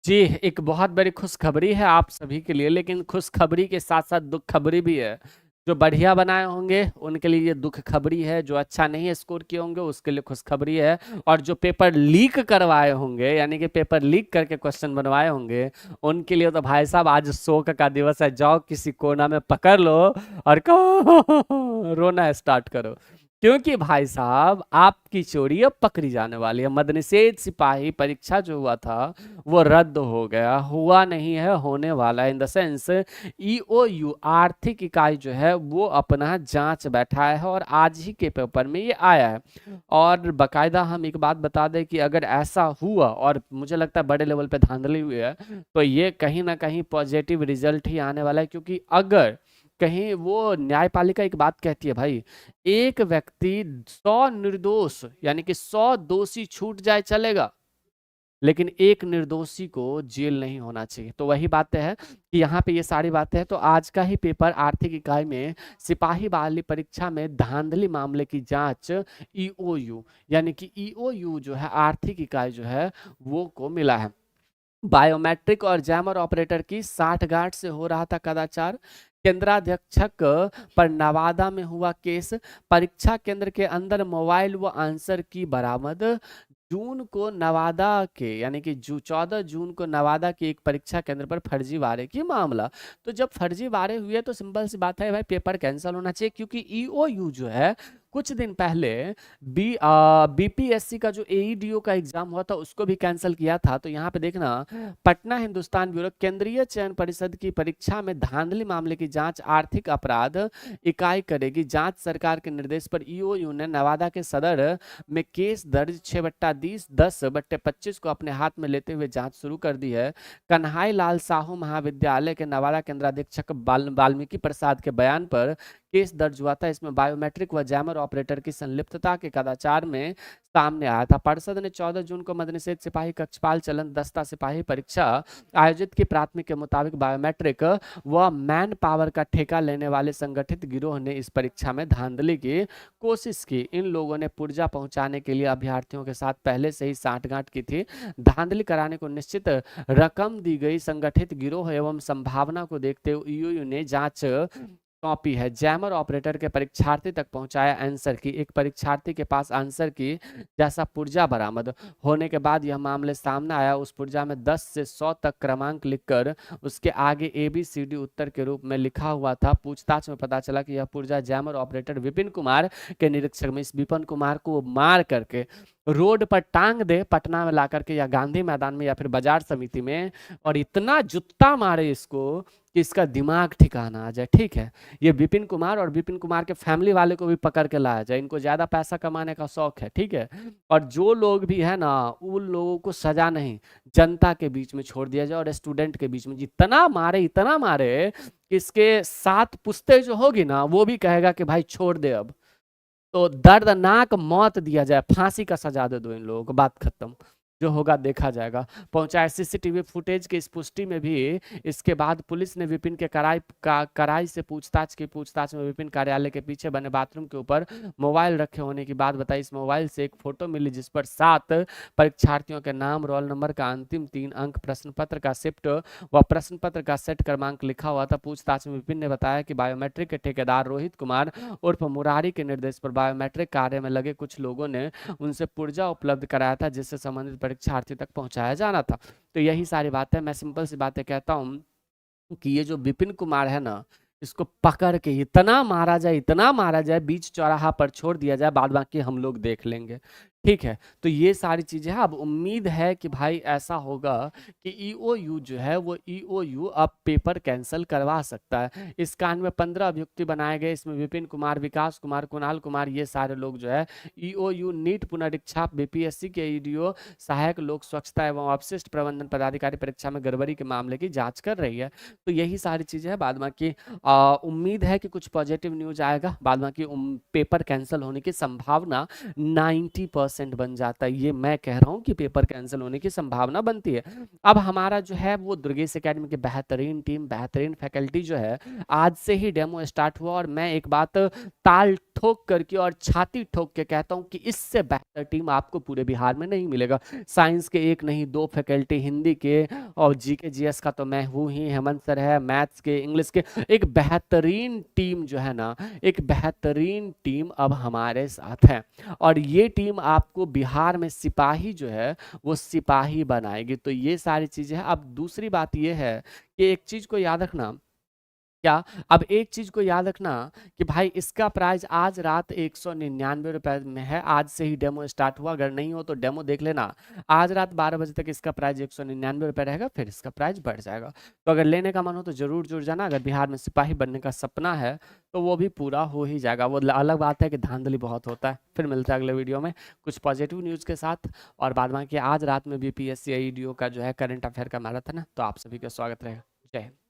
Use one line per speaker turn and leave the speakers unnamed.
जी, एक बहुत बड़ी खुशखबरी है आप सभी के लिए, लेकिन खुशखबरी के साथ-साथ दुखखबरी भी है। जो बढ़िया बनाए होंगे, उनके लिए ये दुखखबरी है, जो अच्छा नहीं स्कोर किए होंगे, उसके लिए खुशखबरी है और जो पेपर लीक करवाए होंगे, यानी कि पेपर लीक करके क्वेश्चन बनवाए होंगे, उनके लिए तो भाई साहब आज शोक का दिवस है। जाओ किसी कोना में पकड़ लो और कहो रोना स्टार्ट करो। क्योंकि भाई साहब आपकी चोरी अब पकड़ी जाने वाली है। मद्यनिषेध सिपाही परीक्षा जो हुआ था वो रद्द हो गया, हुआ नहीं है, होने वाला है। इन द सेंस ईओयू आर्थिक इकाई जो है वो अपना जांच बैठा है और आज ही के पेपर में ये आया है। और बकायदा हम एक बात बता दें कि अगर ऐसा हुआ और मुझे लगता है बड़े लेवल पे धांधली हुई है, तो ये कहीं ना कहीं पॉजिटिव रिजल्ट ही आने वाला है। क्योंकि अगर कहीं वो न्यायपालिका एक बात कहती है भाई, एक व्यक्ति 100 निर्दोष यानी कि 100 दोषी छूट जाए चलेगा, लेकिन एक निर्दोषी को जेल नहीं होना चाहिए। तो वही बातें है कि यहाँ पे ये सारी बातें हैं। तो आज का ही पेपर आर्थिक इकाई में सिपाही बहाली परीक्षा में धांधली मामले की जांच ईओयू यानी कि ईओयू जो है आर्थिक इकाई जो है वो को मिला है। बायोमेट्रिक और जैमर ऑपरेटर की साठगांठ से हो रहा था कदाचार। केंद्राध्यक्षक पर नवादा में हुआ केस। परीक्षा केंद्र के अंदर मोबाइल व आंसर की बरामद। जून को नवादा के यानी कि 14 जून को नवादा के एक परीक्षा केंद्र पर फर्जीवाड़े की मामला। तो जब फर्जीवाड़े हुए तो सिंपल सी बात है भाई, पेपर कैंसिल होना चाहिए। क्योंकि ईओयू जो है कुछ दिन पहले बीपीएससी का जो एईडीओ का एग्जाम हुआ था उसको भी कैंसिल किया था। तो यहाँ पे देखना, पटना हिंदुस्तान ब्यूरो केंद्रीय चयन परिषद की परीक्षा में धांधली मामले की जांच आर्थिक अपराध इकाई करेगी। जांच सरकार के निर्देश पर ईओयू ने नवादा के सदर में केस दर्ज 6/10/25 को अपने हाथ में लेते हुए जांच शुरू कर दी है। कन्हाई लाल साहू महाविद्यालय के नवादा केंद्राधीक्षक वाल्मीकि प्रसाद के बयान पर केस दर्ज हुआ था। इसमें बायोमेट्रिक व जैमर ऑपरेटर की संलिप्तता के कदाचार में सामने आया था। परिषद ने 14 जून को मद्यनिषेध सिपाही कक्षपाल चलन दस्ता सिपाही परीक्षा आयोजित की प्राथमिक के मुताबिक बायोमेट्रिक व मैन पावर का ठेका लेने वाले संगठित गिरोह ने इस परीक्षा में धांधली की कोशिश की। इन लोगों ने पुर्जा पहुंचाने के लिए अभ्यर्थियों के साथ पहले से ही साठगांठ की थी। धांधली कराने को निश्चित रकम दी गई। संगठित गिरोह एवं संभावना को देखते हुए ईओयू ने जांच सौंपी है। जैमर ऑपरेटर के परीक्षार्थी तक पहुंचाया आंसर की। एक परीक्षार्थी के पास आंसर की जैसा पुर्जा बरामद होने के बाद यह मामले सामने आया। उस पुर्जा में 10 से 100 तक क्रमांक लिखकर उसके आगे ABCD उत्तर के रूप में लिखा हुआ था। पूछताछ में पता चला कि यह पुर्जा जैमर ऑपरेटर विपिन कुमार के निरीक्षक में इस विपिन कुमार को मार करके रोड पर टांग दे, पटना में ला करके या गांधी मैदान में या फिर बाजार समिति में, और इतना जुत्ता मारे इसको कि इसका दिमाग ठिकाना आ जाए। ठीक है, ये विपिन कुमार और विपिन कुमार के फैमिली वाले को भी पकड़ के लाया जाए। इनको ज्यादा पैसा कमाने का शौक है। ठीक है, और जो लोग भी है ना उन लोगों को सजा नहीं, जनता के बीच में छोड़ दिया जाए और स्टूडेंट के बीच में जितना मारे इतना मारे कि इसके साथ पुश्ते जो होगी ना वो भी कहेगा कि भाई छोड़ दे अब। तो दर्दनाक मौत दिया जाए, फांसी का सजा दे दो इन लोगों को, बात खत्म। जो होगा देखा जाएगा। पहुंचाए सीसीटीवी फुटेज की इस पुष्टि में भी इसके बाद पुलिस ने विपिन के कड़ाई से पूछताछ में विपिन कार्यालय के पीछे बने बाथरूम के ऊपर मोबाइल रखे होने की बात बताई। इस मोबाइल से एक फोटो मिली जिस पर 7 परीक्षार्थियों के नाम, रोल नंबर का अंतिम 3 अंक, प्रश्न पत्र का शिफ्ट व प्रश्न पत्र का सेट क्रमांक लिखा हुआ था। पूछताछ में विपिन ने बताया कि बायोमेट्रिक के ठेकेदार रोहित कुमार उर्फ मुरारी के निर्देश पर बायोमेट्रिक कार्य में लगे कुछ लोगों ने उनसे पुर्जा उपलब्ध कराया था जिससे संबंधित परीक्षार्थी तक पहुंचाया जाना था। तो यही सारी बात है। मैं सिंपल सी बातें कहता हूं कि ये जो विपिन कुमार है ना, इसको पकड़ के इतना मारा जाए, बीच चौराहा पर छोड़ दिया जाए, बाद बाकी हम लोग देख लेंगे। ठीक है, तो ये सारी चीजें हैं। अब उम्मीद है कि भाई ऐसा होगा कि ईओयू जो है वो ईओयू अब पेपर कैंसिल करवा सकता है। इस कांड में 15 अभियुक्ति बनाए गए। इसमें विपिन कुमार, विकास कुमार, कुणाल कुमार, ये सारे लोग जो है ईओयू नीट पुनरीक्षा, बीपीएससी के ईडीओ, सहायक लोक स्वच्छता एवं अपशिष्ट प्रबंधन पदाधिकारी परीक्षा में गड़बड़ी के मामले की जांच कर रही है। तो यही सारी चीजें हैं। बाद बाकी उम्मीद है कि कुछ पॉजिटिव न्यूज आएगा। बाद बाकी पेपर कैंसिल होने की संभावना 90% बन जाता है। ये मैं कह रहा हूँ कि पेपर कैंसिल होने की संभावना बनती है। अब हमारा जो है वो दुर्गेश एकेडमी की बेहतरीन टीम, बेहतरीन फैकल्टी जो है, आज से ही डेमो स्टार्ट हुआ। और मैं एक बात ताल ठोक करके और छाती ठोक के कहता हूँ कि इससे बेहतर टीम आपको पूरे बिहार में नहीं मिलेगा। साइंस के एक नहीं 2 फैकल्टी, हिंदी के और जीके जीएस का तो मैं हूँ ही, हेमंत सर है, मैथ्स के, इंग्लिश के, एक बेहतरीन टीम जो है ना, एक बेहतरीन टीम अब हमारे साथ है। और ये टीम आपको बिहार में सिपाही जो है वो सिपाही बनाएगी। तो ये सारी चीजें हैं। अब दूसरी बात ये है कि एक चीज को याद रखना, क्या, अब एक चीज को याद रखना कि भाई इसका प्राइस आज रात 199 रुपए में है। आज से ही डेमो स्टार्ट हुआ, अगर नहीं हो तो डेमो देख लेना। आज रात 12 बजे तक इसका प्राइस 199 रुपए रहेगा, फिर इसका प्राइस बढ़ जाएगा। तो अगर लेने का मन हो तो जरूर जुड़ जाना। अगर बिहार में सिपाही बनने का सपना है तो वो भी पूरा हो ही जाएगा। वो अलग बात है कि धांधली बहुत होता है। फिर मिलते हैं अगले वीडियो में कुछ पॉजिटिव न्यूज़ के साथ। और बाद बाकी आज रात में भी पीएससी ईडीओ का जो है करंट अफेयर का मैराथन है, तो आप सभी का स्वागत रहेगा। जय हिंद।